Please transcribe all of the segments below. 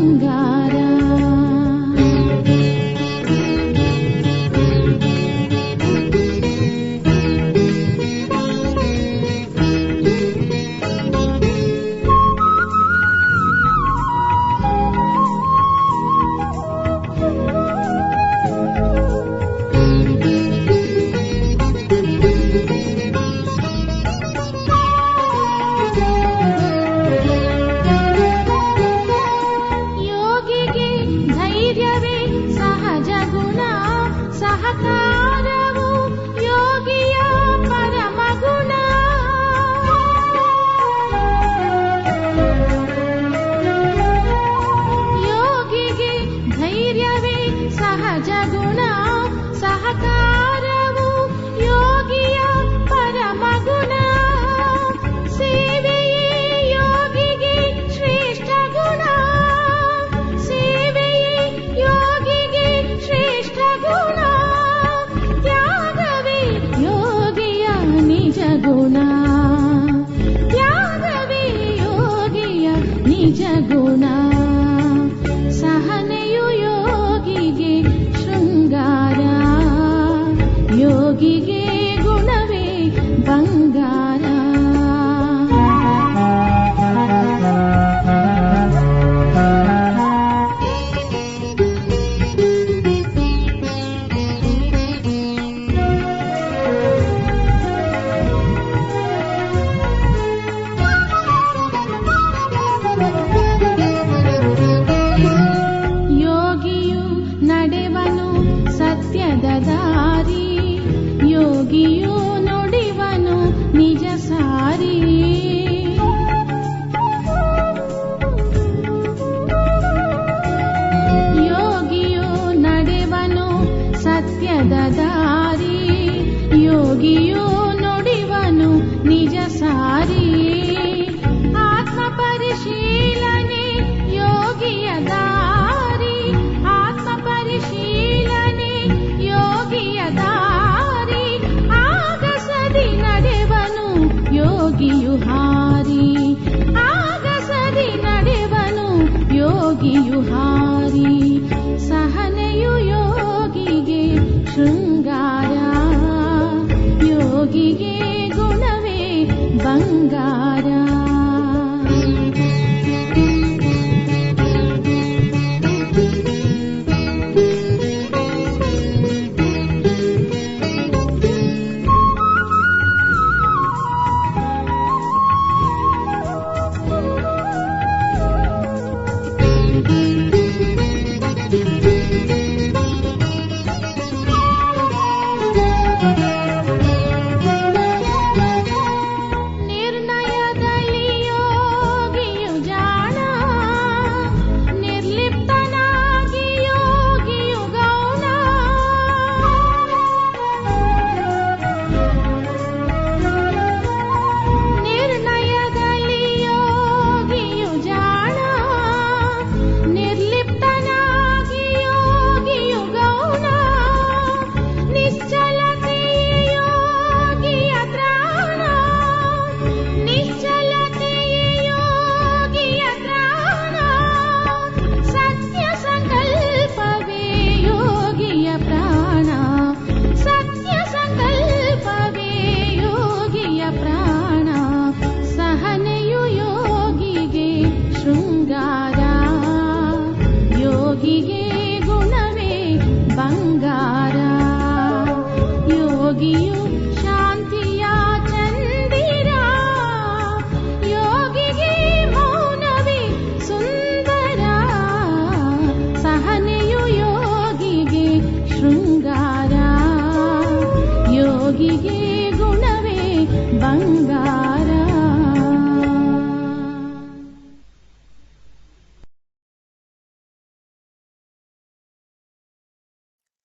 ಬಂಗಾರ.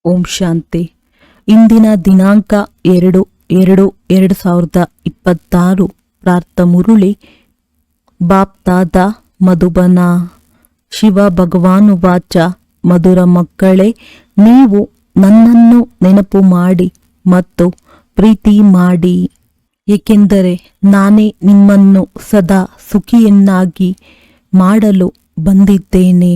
ಓಂ ಶಾಂತಿ. ಇಂದಿನ ದಿನಾಂಕ 2/2/2026. ಪ್ರಾರ್ಥ ಮುರುಳಿ. ಬಾಪ್ತಾದ ಮಧುಬನ. ಶಿವ ಭಗವಾನು ವಾಚ. ಮಧುರ ಮಕ್ಕಳೇ, ನೀವು ನನ್ನನ್ನು ನೆನಪು ಮಾಡಿ ಮತ್ತು ಪ್ರೀತಿ ಮಾಡಿ, ಏಕೆಂದರೆ ನಾನೇ ನಿಮ್ಮನ್ನು ಸದಾ ಸುಖಿಯನ್ನಾಗಿ ಮಾಡಲು ಬಂದಿದ್ದೇನೆ.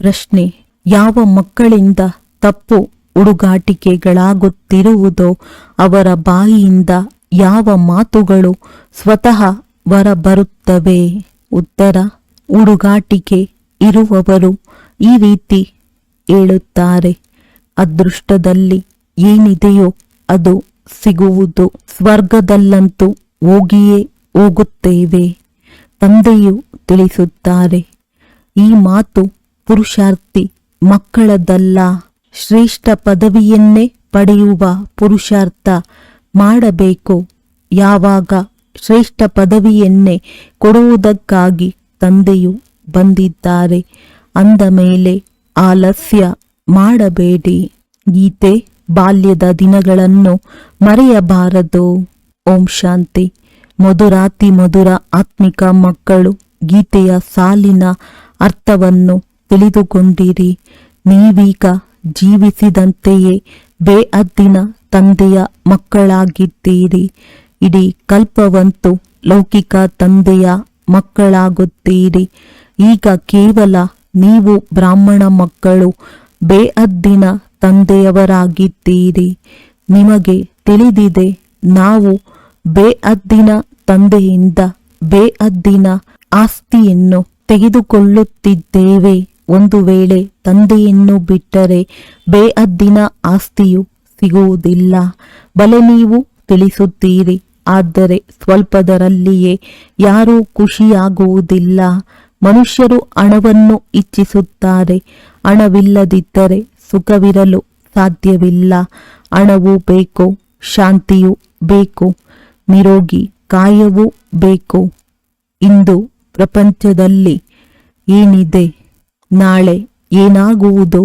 ಪ್ರಶ್ನೆ: ಯಾವ ಮಕ್ಕಳಿಂದ ತಪ್ಪು ಉಡುಗಾಟಿಕೆಗಳಾಗುತ್ತಿರುವುದೋ ಅವರ ಬಾಯಿಯಿಂದ ಯಾವ ಮಾತುಗಳು ಸ್ವತಃ ಹೊರಬರುತ್ತವೆ? ಉತ್ತರ: ಉಡುಗಾಟಿಕೆ ಇರುವವರು ಈ ರೀತಿ ಹೇಳುತ್ತಾರೆ: ಅದೃಷ್ಟದಲ್ಲಿ ಏನಿದೆಯೋ ಅದು ಸಿಗುವುದು, ಸ್ವರ್ಗದಲ್ಲಂತೂ ಹೋಗಿಯೇ ಹೋಗುತ್ತೇವೆ. ತಂದೆಯು ತಿಳಿಸುತ್ತಾರೆ: ಈ ಮಾತು ಪುರುಷಾರ್ಥಿ ಮಕ್ಕಳದಲ್ಲ. ಶ್ರೇಷ್ಠ ಪದವಿಯನ್ನೇ ಪಡೆಯುವ ಪುರುಷಾರ್ಥ ಮಾಡಬೇಕು. ಯಾವಾಗ ಶ್ರೇಷ್ಠ ಪದವಿಯನ್ನೇ ಕೊಡುವುದಕ್ಕಾಗಿ ತಂದೆಯು ಬಂದಿದ್ದಾರೆ ಅಂದ ಮೇಲೆ ಆಲಸ್ಯ ಮಾಡಬೇಡಿ. ಗೀತೆ: ಬಾಲ್ಯದ ದಿನಗಳನ್ನು ಮರೆಯಬಾರದು. ಓಂ ಶಾಂತಿ. ಮಧುರಾತಿ ಮಧುರ ಆತ್ಮಿಕ ಮಕ್ಕಳು, ಗೀತೆಯ ಸಾಲಿನ ಅರ್ಥವನ್ನು ತಿಳಿದುಕೊಂಡಿರಿ. ನೀವೀಗ ಜೀವಿಸಿದಂತೆಯೇ ಬೇಅದ್ದಿನ ತಂದೆಯ ಮಕ್ಕಳಾಗಿದ್ದೀರಿ. ಇಡೀ ಕಲ್ಪವಂತೂ ಲೌಕಿಕ ತಂದೆಯ ಮಕ್ಕಳಾಗುತ್ತೀರಿ. ಈಗ ಕೇವಲ ನೀವು ಬ್ರಾಹ್ಮಣ ಮಕ್ಕಳು ಬೇಅದ್ದಿನ ತಂದೆಯವರಾಗಿದ್ದೀರಿ. ನಿಮಗೆ ತಿಳಿದಿದೆ, ನಾವು ಬೇಅದ್ದಿನ ತಂದೆಯಿಂದ ಬೇಅದ್ದಿನ ಆಸ್ತಿಯನ್ನು ತೆಗೆದುಕೊಳ್ಳುತ್ತಿದ್ದೇವೆ. ಒಂದು ವೇಳೆ ತಂದೆಯನ್ನು ಬಿಟ್ಟರೆ ಬೇಅದ್ದಿನ ಆಸ್ತಿಯು ಸಿಗುವುದಿಲ್ಲ. ಬಲೆ ನೀವು ತಿಳಿಸುತ್ತೀರಿ, ಆದರೆ ಸ್ವಲ್ಪದರಲ್ಲಿಯೇ ಯಾರೂ ಖುಷಿಯಾಗುವುದಿಲ್ಲ. ಮನುಷ್ಯರು ಹಣವನ್ನು ಇಚ್ಛಿಸುತ್ತಾರೆ. ಹಣವಿಲ್ಲದಿದ್ದರೆ ಸುಖವಿರಲು ಸಾಧ್ಯವಿಲ್ಲ. ಹಣವೂ ಬೇಕು, ಶಾಂತಿಯೂ ಬೇಕು, ನಿರೋಗಿ ಕಾಯವೂ ಬೇಕು. ಇಂದು ಪ್ರಪಂಚದಲ್ಲಿ ಏನಿದೆ, ನಾಳೆ ಏನಾಗುವುದು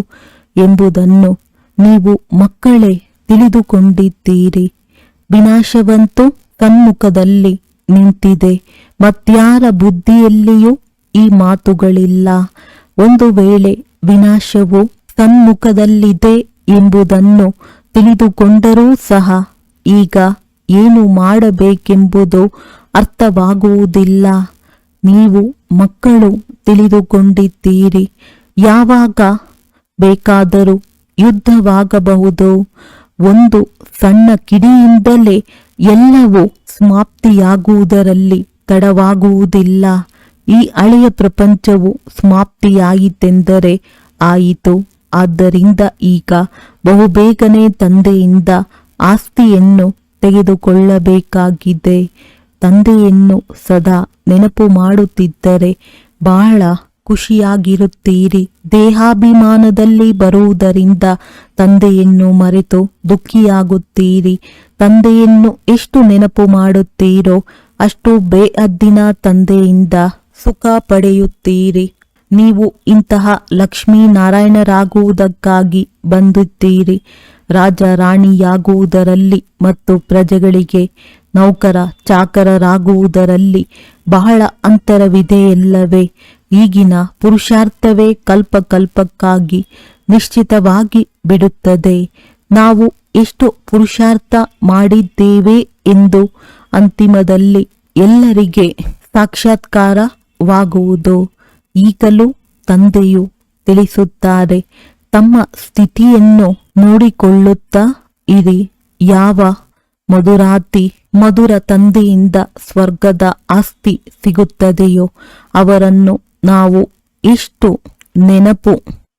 ಎಂಬುದನ್ನು ನೀವು ಮಕ್ಕಳೇ ತಿಳಿದುಕೊಂಡಿದ್ದೀರಿ. ವಿನಾಶವಂತೂ ಸನ್ಮುಖದಲ್ಲಿ ನಿಂತಿದೆ. ಮತ್ಯಾರ ಬುದ್ಧಿಯಲ್ಲಿಯೂ ಈ ಮಾತುಗಳಿಲ್ಲ. ಒಂದು ವೇಳೆ ವಿನಾಶವು ಸನ್ಮುಖದಲ್ಲಿದೆ ಎಂಬುದನ್ನು ತಿಳಿದುಕೊಂಡರೂ ಸಹ ಈಗ ಏನು ಮಾಡಬೇಕೆಂಬುದು ಅರ್ಥವಾಗುವುದಿಲ್ಲ. ನೀವು ಮಕ್ಕಳು ತಿಳಿದುಕೊಂಡಿದ್ದೀರಿ, ಯಾವಾಗ ಬೇಕಾದರೂ ಯುದ್ಧವಾಗಬಹುದು. ಒಂದು ಸಣ್ಣ ಕಿಡಿಯಿಂದಲೇ ಎಲ್ಲವೂ ಸಮಾಪ್ತಿಯಾಗುವುದರಲ್ಲಿ ತಡವಾಗುವುದಿಲ್ಲ. ಈ ಹಳೆಯ ಪ್ರಪಂಚವು ಸಮಾಪ್ತಿಯಾಯಿತೆಂದರೆ ಆಯಿತು. ಆದ್ದರಿಂದ ಈಗ ಬಹುಬೇಗನೆ ತಂದೆಯಿಂದ ಆಸ್ತಿಯನ್ನು ತೆಗೆದುಕೊಳ್ಳಬೇಕಾಗಿದೆ. ತಂದೆಯನ್ನು ಸದಾ ನೆನಪು ಮಾಡುತ್ತಿದ್ದರೆ ಬಹಳ ಖುಷಿಯಾಗಿರುತ್ತೀರಿ. ದೇಹಾಭಿಮಾನದಲ್ಲಿ ಬರುವುದರಿಂದ ತಂದೆಯನ್ನು ಮರೆತು ದುಃಖಿಯಾಗುತ್ತೀರಿ. ತಂದೆಯನ್ನು ಎಷ್ಟು ನೆನಪು ಮಾಡುತ್ತೀರೋ ಅಷ್ಟು ಬೇಅದ್ದಿನ ತಂದೆಯಿಂದ ಸುಖ ಪಡೆಯುತ್ತೀರಿ. ನೀವು ಇಂತಹ ಲಕ್ಷ್ಮೀನಾರಾಯಣರಾಗುವುದಕ್ಕಾಗಿ ಬಂದಿದ್ದೀರಿ. ರಾಜ ರಾಣಿಯಾಗುವುದರಲ್ಲಿ ಮತ್ತು ಪ್ರಜೆಗಳಿಗೆ ನೌಕರ ಚಾಕರರಾಗುವುದರಲ್ಲಿ ಬಹಳ ಅಂತರವಿದೆಯಲ್ಲವೇ? ಈಗಿನ ಪುರುಷಾರ್ಥವೇ ಕಲ್ಪಕ್ಕಾಗಿ ನಿಶ್ಚಿತವಾಗಿ ಬಿಡುತ್ತದೆ. ನಾವು ಎಷ್ಟು ಪುರುಷಾರ್ಥ ಮಾಡಿದ್ದೇವೆ ಎಂದು ಅಂತಿಮದಲ್ಲಿ ಎಲ್ಲರಿಗೆ ಸಾಕ್ಷಾತ್ಕಾರವಾಗುವುದು. ಈಗಲೂ ತಂದೆಯು ತಿಳಿಸುತ್ತಾರೆ, ತಮ್ಮ ಸ್ಥಿತಿಯನ್ನು ನೋಡಿಕೊಳ್ಳುತ್ತಾ ಇರಿ. ಯಾವ ಮಧುರಾತಿ ಮಧುರ ತಂದೆಯಿಂದ ಸ್ವರ್ಗದ ಆಸ್ತಿ ಸಿಗುತ್ತದೆಯೋ ಅವರನ್ನು ನಾವು ಎಷ್ಟು ನೆನಪು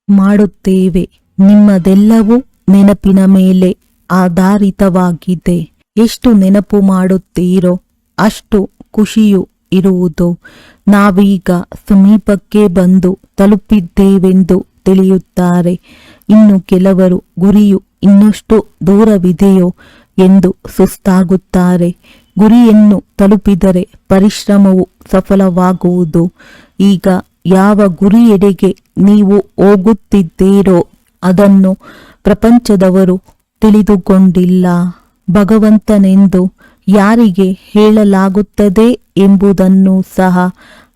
ಮಾಡುತ್ತೇವೆ. ನಿಮ್ಮದೆಲ್ಲವೂ ನೆನಪಿನ ಮೇಲೆ ಆಧಾರಿತವಾಗಿದೆ. ಎಷ್ಟು ನೆನಪು ಮಾಡುತ್ತೀರೋ ಅಷ್ಟು ಖುಷಿಯು ಇರುವುದು. ನಾವೀಗ ಸಮೀಪಕ್ಕೆ ಬಂದು ತಲುಪಿದ್ದೇವೆಂದು ತಿಳಿಯುತ್ತಾರೆ. ಇನ್ನು ಕೆಲವರು ಗುರಿಯು ಇನ್ನಷ್ಟು ದೂರವಿದೆಯೋ ಎಂದು ಸುಸ್ತಾಗುತ್ತಾರೆ. ಗುರಿಯನ್ನು ತಲುಪಿದರೆ ಪರಿಶ್ರಮವು ಸಫಲವಾಗುವುದು. ಈಗ ಯಾವ ಗುರಿಯೆಡೆಗೆ ನೀವು ಹೋಗುತ್ತಿದ್ದೀರೋ ಅದನ್ನು ಪ್ರಪಂಚದವರು ತಿಳಿದುಕೊಂಡಿಲ್ಲ. ಭಗವಂತನೆಂದು ಯಾರಿಗೆ ಹೇಳಲಾಗುತ್ತದೆ ಎಂಬುದನ್ನು ಸಹ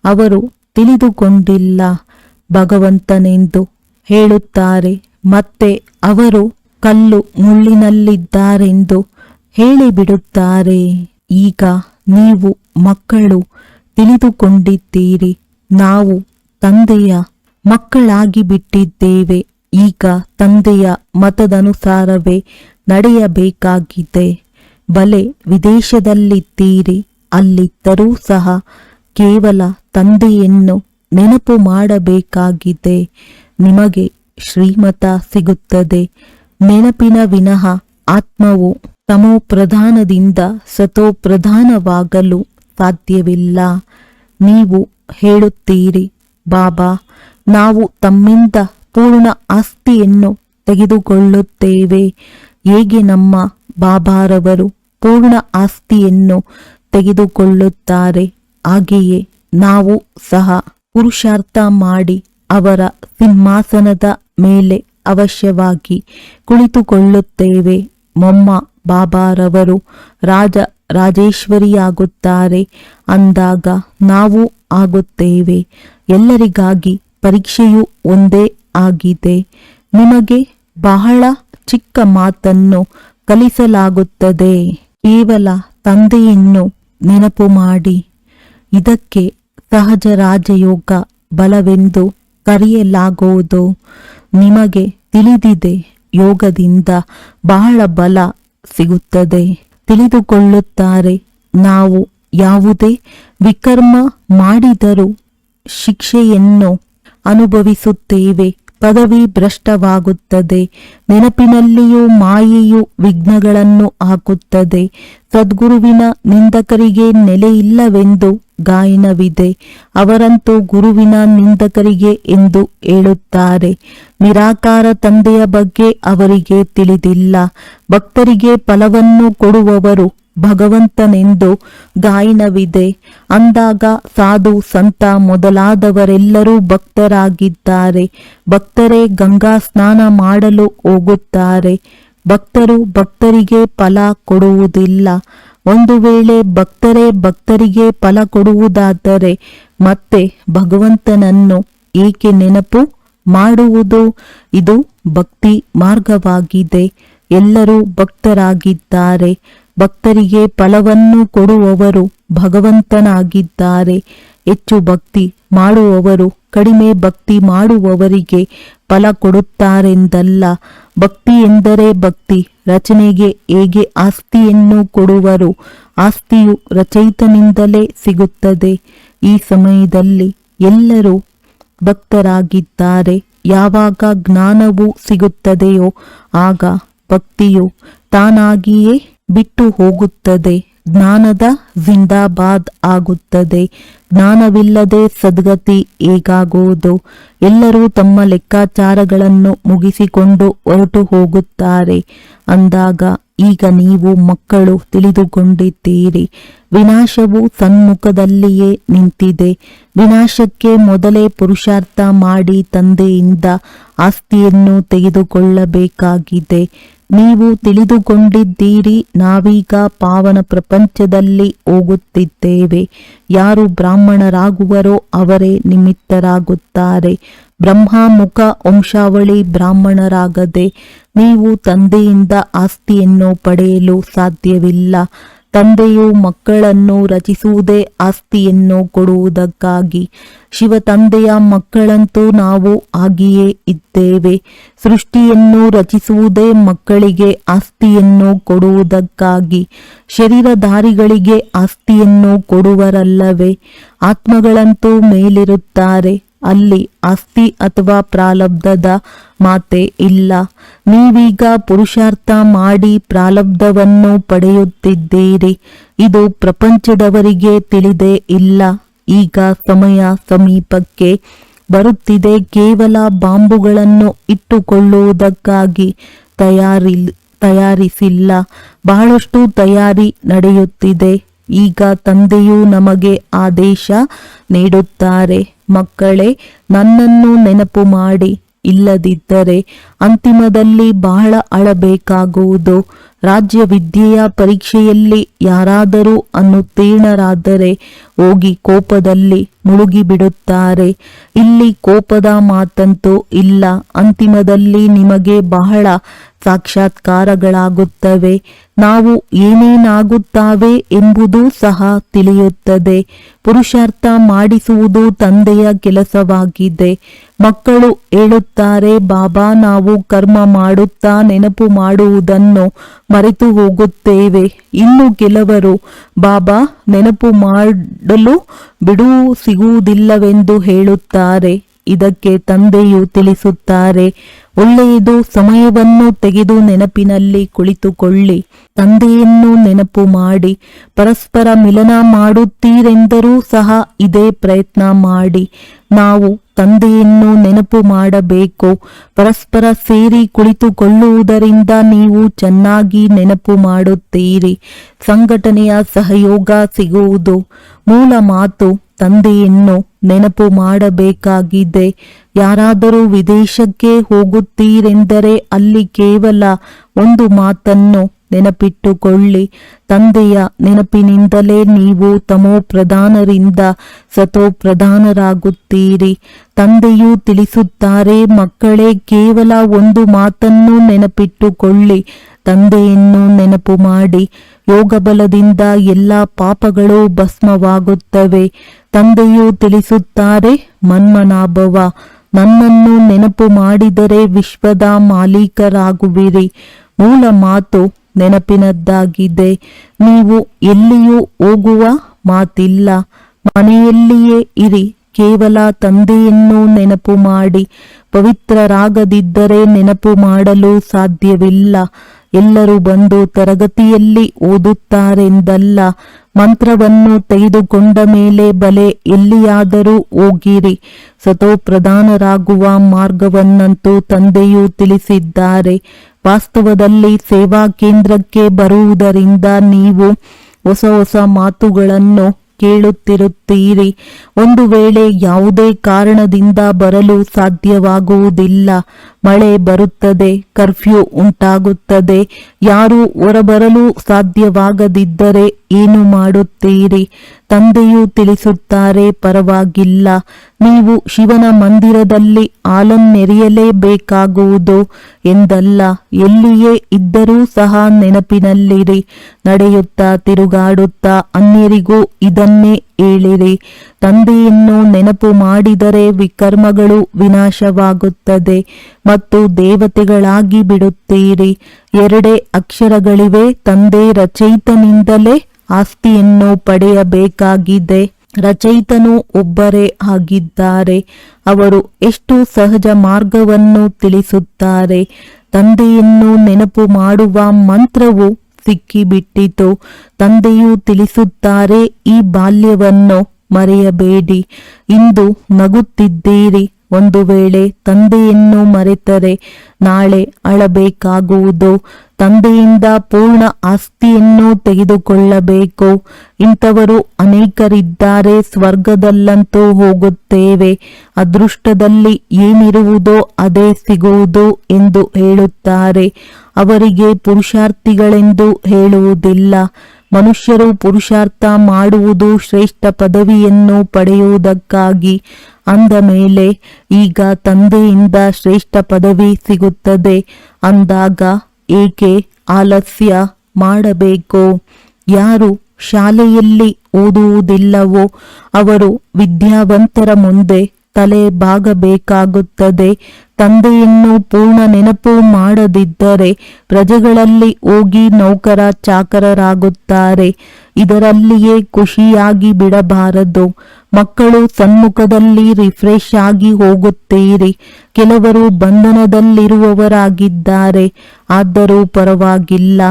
ಅವರು ತಿಳಿದುಕೊಂಡಿಲ್ಲ. ಭಗವಂತನೆಂದು ಹೇಳುತ್ತಾರೆ, ಮತ್ತೆ ಅವರು ಕಲ್ಲು ಮುಳ್ಳಿನಲ್ಲಿದ್ದಾರೆಂದು ಹೇಳಿಬಿಡುತ್ತಾರೆ. ಈಗ ನೀವು ಮಕ್ಕಳು ತಿಳಿದುಕೊಂಡಿದ್ದೀರಿ, ನಾವು ತಂದೆಯ ಮಕ್ಕಳಾಗಿ ಬಿಟ್ಟಿದ್ದೇವೆ. ಈಗ ತಂದೆಯ ಮತದನುಸಾರವೇ ನಡೆಯಬೇಕಾಗಿದೆ. ಬಲೆ ವಿದೇಶದಲ್ಲಿದ್ದೀರಿ, ಅಲ್ಲಿದ್ದರೂ ಸಹ ಕೇವಲ ತಂದೆಯನ್ನು ನೆನಪು ಮಾಡಬೇಕಾಗಿದೆ. ನಿಮಗೆ ಶ್ರೀಮತ ಸಿಗುತ್ತದೆ. ನೆನಪಿನ ವಿನಃ ಆತ್ಮವು ತಮೋ ಪ್ರಧಾನದಿಂದ ಸತೋ ಪ್ರಧಾನವಾಗಲು ಸಾಧ್ಯವಿಲ್ಲ. ನೀವು ಹೇಳುತ್ತೀರಿ, ಬಾಬಾ, ನಾವು ತಮ್ಮಿಂದ ಪೂರ್ಣ ಆಸ್ತಿಯನ್ನು ತೆಗೆದುಕೊಳ್ಳುತ್ತೇವೆ. ಹೇಗೆ ನಮ್ಮ ಬಾಬಾರವರು ಪೂರ್ಣ ಆಸ್ತಿಯನ್ನು ತೆಗೆದುಕೊಳ್ಳುತ್ತಾರೆ, ಹಾಗೆಯೇ ನಾವು ಸಹ ಪುರುಷಾರ್ಥ ಮಾಡಿ ಅವರ ಸಿಂಹಾಸನದ ಮೇಲೆ ಅವಶ್ಯವಾಗಿ ಕುಳಿತುಕೊಳ್ಳುತ್ತೇವೆ. ಮೊಮ್ಮ ಬಾಬಾರವರು ರಾಜೇಶ್ವರಿಯಾಗುತ್ತಾರೆ ಅಂದಾಗ ನಾವು ಆಗುತ್ತೇವೆ. ಎಲ್ಲರಿಗಾಗಿ ಪರೀಕ್ಷೆಯು ಒಂದೇ ಆಗಿದೆ. ನಿಮಗೆ ಬಹಳ ಚಿಕ್ಕ ಮಾತನ್ನು ಕಲಿಸಲಾಗುತ್ತದೆ. ಕೇವಲ ತಂದೆಯನ್ನು ನೆನಪು ಮಾಡಿ. ಇದಕ್ಕೆ ಸಹಜ ರಾಜಯೋಗ ಬಲವೆಂದು ಕರೆಯಲಾಗುವುದು. ನಿಮಗೆ ತಿಳಿದಿದೆ, ಯೋಗದಿಂದ ಬಹಳ ಬಲ ಸಿಗುತ್ತದೆ. ತಿಳಿದುಕೊಳ್ಳುತ್ತಾರೆ, ನಾವು ಯಾವುದೇ ವಿಕರ್ಮ ಮಾಡಿದರೂ ಶಿಕ್ಷೆಯನ್ನು ಅನುಭವಿಸುತ್ತೇವೆ. ಪದವಿ ಭ್ರಷ್ಟವಾಗುತ್ತದೆ. ನೆನಪಿನಲ್ಲಿಯೂ ಮಾಯೆಯು ವಿಘ್ನಗಳನ್ನು ಹಾಕುತ್ತದೆ. ಸದ್ಗುರುವಿನ ನಿಂದಕರಿಗೆ ನೆಲೆಯಿಲ್ಲವೆಂದು ಗಾಯನವಿದೆ. ಅವರಂತೂ ಗುರುವಿನ ನಿಂದಕರಿಗೆ ಎಂದು ಹೇಳುತ್ತಾರೆ. ನಿರಾಕಾರ ತಂದೆಯ ಬಗ್ಗೆ ಅವರಿಗೆ ತಿಳಿದಿಲ್ಲ. ಭಕ್ತರಿಗೆ ಫಲವನ್ನು ಕೊಡುವವರು ಭಗವಂತನೆಂದು ಗಾಯನವಿದೆ. ಅಂದಾಗ ಸಾಧು ಸಂತ ಮೊದಲಾದವರೆಲ್ಲರೂ ಭಕ್ತರಾಗಿದ್ದಾರೆ. ಭಕ್ತರೇ ಗಂಗಾ ಸ್ನಾನ ಮಾಡಲು ಹೋಗುತ್ತಾರೆ. ಭಕ್ತರು ಭಕ್ತರಿಗೆ ಫಲ ಕೊಡುವುದಿಲ್ಲ. ಒಂದು ವೇಳೆ ಭಕ್ತರಿಗೆ ಫಲ ಕೊಡುವುದಾದರೆ ಮತ್ತೆ ಭಗವಂತನನ್ನು ಏಕೆ ನೆನಪು ಮಾಡುವುದು? ಇದು ಭಕ್ತಿ ಮಾರ್ಗವಾಗಿದೆ. ಎಲ್ಲರೂ ಭಕ್ತರಾಗಿದ್ದಾರೆ. ಭಕ್ತರಿಗೆ ಫಲವನ್ನು ಕೊಡುವವರು ಭಗವಂತನಾಗಿದ್ದಾರೆ. ಹೆಚ್ಚು ಭಕ್ತಿ ಮಾಡುವವರು ಕಡಿಮೆ ಭಕ್ತಿ ಮಾಡುವವರಿಗೆ ಫಲ ಕೊಡುತ್ತಾರೆಂದಲ್ಲ. ಭಕ್ತಿ ಎಂದರೆ ಭಕ್ತಿ. ರಚನೆಗೆ ಹೇಗೆ ಆಸ್ತಿಯನ್ನು ಕೊಡುವರು, ಆಸ್ತಿಯು ರಚಯಿತನಿಂದಲೇ ಸಿಗುತ್ತದೆ. ಈ ಸಮಯದಲ್ಲಿ ಎಲ್ಲರೂ ಭಕ್ತರಾಗಿದ್ದಾರೆ. ಯಾವಾಗ ಜ್ಞಾನವು ಸಿಗುತ್ತದೆಯೋ ಆಗ ಭಕ್ತಿಯು ತಾನಾಗಿಯೇ ಬಿಟ್ಟು ಹೋಗುತ್ತದೆ. ಜ್ಞಾನದ ಜಿಂದಾಬಾದ್ ಆಗುತ್ತದೆ. ಜ್ಞಾನವಿಲ್ಲದೆ ಸದ್ಗತಿ ಹೇಗಾಗುವುದು? ಎಲ್ಲರೂ ತಮ್ಮ ಲೆಕ್ಕಾಚಾರಗಳನ್ನು ಮುಗಿಸಿಕೊಂಡು ಹೊರಟು ಹೋಗುತ್ತಾರೆ. ಅಂದಾಗ ಈಗ ನೀವು ಮಕ್ಕಳು ತಿಳಿದುಕೊಂಡಿದ್ದೀರಿ, ವಿನಾಶವು ಸನ್ಮುಖದಲ್ಲಿಯೇ ನಿಂತಿದೆ. ವಿನಾಶಕ್ಕೆ ಮೊದಲೇ ಪುರುಷಾರ್ಥ ಮಾಡಿ ತಂದೆಯಿಂದ ಆಸ್ತಿಯನ್ನು ತೆಗೆದುಕೊಳ್ಳಬೇಕಾಗಿದೆ. ನೀವು ತಿಳಿದುಕೊಂಡಿದ್ದೀರಿ, ನಾವೀಗ ಪಾವನ ಪ್ರಪಂಚದಲ್ಲಿ ಹೋಗುತ್ತಿದ್ದೇವೆ. ಯಾರು ಬ್ರಾಹ್ಮಣರಾಗುವರೋ ಅವರೇ ನಿಮಿತ್ತರಾಗುತ್ತಾರೆ. ಬ್ರಹ್ಮಮುಖ ವಂಶಾವಳಿ ಬ್ರಾಹ್ಮಣರಾಗದೆ ನೀವು ತಂದೆಯಿಂದ ಆಸ್ತಿಯನ್ನು ಪಡೆಯಲು ಸಾಧ್ಯವಿಲ್ಲ. ತಂದೆಯು ಮಕ್ಕಳನ್ನು ರಚಿಸುವುದೇ ಆಸ್ತಿಯನ್ನು ಕೊಡುವುದಕ್ಕಾಗಿ. ಶಿವ ತಂದೆಯ ಮಕ್ಕಳಂತೂ ನಾವು ಆಗಿಯೇ ಇದ್ದೇವೆ. ಸೃಷ್ಟಿಯನ್ನು ರಚಿಸುವುದೇ ಮಕ್ಕಳಿಗೆ ಆಸ್ತಿಯನ್ನು ಕೊಡುವುದಕ್ಕಾಗಿ. ಶರೀರಧಾರಿಗಳಿಗೆ ಆಸ್ತಿಯನ್ನು ಕೊಡುವರಲ್ಲವೇ? ಆತ್ಮಗಳಂತೂ ಮೇಲಿರುತ್ತಾರೆ. ಅಲ್ಲಿ ಆಸ್ತಿ ಅಥವಾ ಪ್ರಾರಬ್ಧದ ಮಾತೆ ಇಲ್ಲ. ನೀವೀಗ ಪುರುಷಾರ್ಥ ಮಾಡಿ ಪ್ರಾರಬ್ಧವನ್ನು ಪಡೆಯುತ್ತಿದ್ದೀರಿ. ಇದು ಪ್ರಪಂಚದವರಿಗೆ ತಿಳಿದೇ ಇಲ್ಲ. ಈಗ ಸಮಯ ಸಮೀಪಕ್ಕೆ ಬರುತ್ತಿದೆ. ಕೇವಲ ಬಾಂಬುಗಳನ್ನು ಇಟ್ಟುಕೊಳ್ಳುವುದಕ್ಕಾಗಿ ತಯಾರಿಸಿಲ್ಲ, ಬಹಳಷ್ಟು ತಯಾರಿ ನಡೆಯುತ್ತಿದೆ. ಈಗ ತಂದೆಯು ನಮಗೆ ಆದೇಶ ನೀಡುತ್ತಾರೆ, ಮಕ್ಕಳೇ ನನ್ನನ್ನು ನೆನಪು ಮಾಡಿ. ಇಲ್ಲದಿದ್ದರೆ ಅಂತಿಮದಲ್ಲಿ ಬಹಳ ಅಳಬೇಕಾಗುವುದು. ರಾಜ್ಯ ವಿದ್ಯೆಯ ಪರೀಕ್ಷೆಯಲ್ಲಿ ಯಾರಾದರೂ ಅನುತ್ತೀರ್ಣರಾದರೆ ಹೋಗಿ ಕೋಪದಲ್ಲಿ ಮುಳುಗಿಬಿಡುತ್ತಾರೆ. ಇಲ್ಲಿ ಕೋಪದ ಮಾತಂತೂ ಇಲ್ಲ. ಅಂತಿಮದಲ್ಲಿ ನಿಮಗೆ ಬಹಳ ಸಾಕ್ಷಾತ್ಕಾರಗಳಾಗುತ್ತವೆ. ನಾವು ಏನೇನಾಗುತ್ತಾವೆ ಎಂಬುದು ಸಹ ತಿಳಿಯುತ್ತದೆ. ಪುರುಷಾರ್ಥ ಮಾಡಿಸುವುದು ತಂದೆಯ ಕೆಲಸವಾಗಿದೆ. ಮಕ್ಕಳು ಹೇಳುತ್ತಾರೆ, ಬಾಬಾ, ನಾವು ಕರ್ಮ ಮಾಡುತ್ತಾ ನೆನಪು ಮಾಡುವುದನ್ನು ಮರೆತು ಹೋಗುತ್ತೇವೆ. ಇನ್ನು ಕೆಲವರು, ಬಾಬಾ, ನೆನಪು ಮಾಡಲು ಬಿಡುವು ಸಿಗುವುದಿಲ್ಲವೆಂದು ಹೇಳುತ್ತಾರೆ. ಇದಕ್ಕೆ ತಂದೆಯು ತಿಳಿಸುತ್ತಾರೆ, ಒಳ್ಳೆಯದು, ಸಮಯವನ್ನು ತೆಗೆದು ನೆನಪಿನಲ್ಲಿ ಕುಳಿತುಕೊಳ್ಳಿ. ತಂದೆಯನ್ನು ನೆನಪು ಮಾಡಿ. ಪರಸ್ಪರ ಮಿಲನ ಮಾಡುತ್ತೀರೆಂದರೂ ಸಹ ಇದೇ ಪ್ರಯತ್ನ ಮಾಡಿ. ನಾವು ತಂದೆಯನ್ನು ನೆನಪು ಮಾಡಬೇಕು. ಪರಸ್ಪರ ಸೇರಿ ಕುಳಿತುಕೊಳ್ಳುವುದರಿಂದ ನೀವು ಚೆನ್ನಾಗಿ ನೆನಪು ಮಾಡುತ್ತೀರಿ. ಸಂಘಟನೆಯ ಸಹಯೋಗ ಸಿಗುವುದು. ಮೂಲ ಮಾತು, ತಂದೆಯನ್ನು ನೆನಪು ಮಾಡಬೇಕಾಗಿದೆ. ಯಾರಾದರೂ ವಿದೇಶಕ್ಕೆ ಹೋಗುತ್ತೀರೆಂದರೆ ಅಲ್ಲಿ ಕೇವಲ ಒಂದು ಮಾತನ್ನು ನೆನಪಿಟ್ಟುಕೊಳ್ಳಿ, ತಂದೆಯ ನೆನಪಿನಿಂದಲೇ ನೀವು ತಮೋ ಪ್ರಧಾನರಿಂದ ಸತೋ ಪ್ರಧಾನರಾಗುತ್ತೀರಿ. ತಂದೆಯು ತಿಳಿಸುತ್ತಾರೆ, ಮಕ್ಕಳೇ, ಕೇವಲ ಒಂದು ಮಾತನ್ನು ನೆನಪಿಟ್ಟುಕೊಳ್ಳಿ, ತಂದೆಯನ್ನು ನೆನಪು ಮಾಡಿ. ಯೋಗ ಬಲದಿಂದ ಎಲ್ಲ ಪಾಪಗಳು ಭಸ್ಮವಾಗುತ್ತವೆ. ತಂದೆಯು ತಿಳಿಸುತ್ತಾರೆ, ಮನ್ಮನಾಭವ, ನನ್ನನ್ನು ನೆನಪು ಮಾಡಿದರೆ ವಿಶ್ವದ ಮಾಲೀಕರಾಗುವಿರಿ. ಮೂಲ ಮಾತು ನೆನಪಿನದ್ದಾಗಿದೆ. ನೀವು ಎಲ್ಲಿಯೂ ಹೋಗುವ ಮಾತಿಲ್ಲ. ಮನೆಯಲ್ಲಿಯೇ ಇರಿ. ಕೇವಲ ತಂದೆಯನ್ನು ನೆನಪು ಮಾಡಿ. ಪವಿತ್ರರಾಗದಿದ್ದರೆ ನೆನಪು ಮಾಡಲು ಸಾಧ್ಯವಿಲ್ಲ. ಎಲ್ಲರೂ ಬಂದು ತರಗತಿಯಲ್ಲಿ ಓದುತ್ತಾರೆಂದಲ್ಲ. ಮಂತ್ರವನ್ನು ತೆಗೆದುಕೊಂಡ ಮೇಲೆ ಬಲೆ ಎಲ್ಲಿಯಾದರೂ ಹೋಗಿರಿ. ಸತೋಪ್ರಧಾನರಾಗುವ ಮಾರ್ಗವನ್ನಂತೂ ತಂದೆಯು ತಿಳಿಸಿದ್ದಾರೆ. ವಾಸ್ತವದಲ್ಲಿ ಸೇವಾ ಕೇಂದ್ರಕ್ಕೆ ಬರುವುದರಿಂದ ನೀವು ಹೊಸ ಹೊಸ ಮಾತುಗಳನ್ನು ಕೇಳುತ್ತಿರುತ್ತೀರಿ. ಒಂದು ವೇಳೆ ಯಾವುದೇ ಕಾರಣದಿಂದ ಬರಲು ಸಾಧ್ಯವಾಗುವುದಿಲ್ಲ. ಮಳೆ ಬರುತ್ತದೆ, ಕರ್ಫ್ಯೂ ಉಂಟಾಗುತ್ತದೆ. ಯಾರೂ ಹೊರಬರಲು ಸಾಧ್ಯವಾಗದಿದ್ದರೆ ಏನು ಮಾಡುತ್ತೀರಿ? ತಂದೆಯು ತಿಳಿಸುತ್ತಾರೆ, ಪರವಾಗಿಲ್ಲ, ನೀವು ಶಿವನ ಮಂದಿರದಲ್ಲಿ ಹಾಲನ್ನೆರೆಯಲೇಬೇಕಾಗುವುದು ಎಂದಲ್ಲ. ಎಲ್ಲಿಯೇ ಇದ್ದರೂ ಸಹ ನೆನಪಿನಲ್ಲಿರಿ. ನಡೆಯುತ್ತಾ ತಿರುಗಾಡುತ್ತಾ ಅನ್ಯರಿಗೂ ಇದನ್ನೇ ಹೇಳಿರಿ. ತಂದೆಯನ್ನು ನೆನಪು ಮಾಡಿದರೆ ವಿಕರ್ಮಗಳು ವಿನಾಶವಾಗುತ್ತದೆ ಮತ್ತು ದೇವತೆಗಳಾಗಿ ಬಿಡುತ್ತೀರಿ. ಎರಡೇ ಅಕ್ಷರಗಳಿವೆ. ತಂದೆ ರಚಯಿತನಿಂದಲೇ ಆಸ್ತಿಯನ್ನು ಪಡೆಯಬೇಕಾಗಿದೆ. ರಚಯಿತನು ಒಬ್ಬರೇ ಆಗಿದ್ದಾರೆ. ಅವರು ಎಷ್ಟು ಸಹಜ ಮಾರ್ಗವನ್ನು ತಿಳಿಸುತ್ತಾರೆ. ತಂದೆಯನ್ನು ನೆನಪು ಮಾಡುವ ಮಂತ್ರವು ಸಿಕ್ಕಿಬಿಟ್ಟಿತು. ತಂದೆಯು ತಿಳಿಸುತ್ತಾರೆ, ಈ ಬಾಲ್ಯವನ್ನು ಮರೆಯಬೇಡಿ. ಇಂದು ನಗುತ್ತಿದ್ದೀರಿ. ಒಂದು ವೇಳೆ ತಂದೆಯನ್ನು ಮರೆತರೆ ನಾಳೆ ಅಳಬೇಕಾಗುವುದು. ತಂದೆಯಿಂದ ಪೂರ್ಣ ಆಸ್ತಿಯನ್ನು ತೆಗೆದುಕೊಳ್ಳಬೇಕು. ಇಂಥವರು ಅನೇಕರಿದ್ದಾರೆ. ಸ್ವರ್ಗದಲ್ಲಂತೂ ಹೋಗುತ್ತೇವೆ, ಅದೃಷ್ಟದಲ್ಲಿ ಏನಿರುವುದೋ ಅದೇ ಸಿಗುವುದು ಎಂದು ಹೇಳುತ್ತಾರೆ. ಅವರಿಗೆ ಪುರುಷಾರ್ಥಿಗಳೆಂದು ಹೇಳುವುದಿಲ್ಲ. ಮನುಷ್ಯರು ಪುರುಷಾರ್ಥ ಮಾಡುವುದು ಶ್ರೇಷ್ಠ ಪದವಿಯನ್ನು ಪಡೆಯುವುದಕ್ಕಾಗಿ. ಅಂದ ಮೇಲೆ ಈಗ ತಂದೆಯಿಂದ ಶ್ರೇಷ್ಠ ಪದವಿ ಸಿಗುತ್ತದೆ ಅಂದಾಗ ಏಕೆ ಆಲಸ್ಯ ಮಾಡಬೇಕು? ಯಾರು ಶಾಲೆಯಲ್ಲಿ ಓದುವುದಿಲ್ಲವೋ ಅವರು ವಿದ್ಯಾವಂತರ ಮುಂದೆ ತಲೆ ಬಾಗಬೇಕಾಗುತ್ತದೆ. ತಂದೆಯನ್ನು ಪೂರ್ಣ ನೆನಪು ಮಾಡದಿದ್ದರೆ ಪ್ರಜೆಗಳಲ್ಲಿ ಹೋಗಿ ನೌಕರ ಚಾಕರರಾಗುತ್ತಾರೆ. ಇದರಲ್ಲಿಯೇ ಖುಷಿಯಾಗಿ ಬಿಡಬಾರದು. ಮಕ್ಕಳು ಸನ್ಮುಖದಲ್ಲಿ ರಿಫ್ರೆಶ್ ಆಗಿ ಹೋಗುತ್ತೀರಿ. ಕೆಲವರು ಬಂಧನದಲ್ಲಿರುವವರಾಗಿದ್ದಾರೆ. ಆದರೂ ಪರವಾಗಿಲ್ಲ.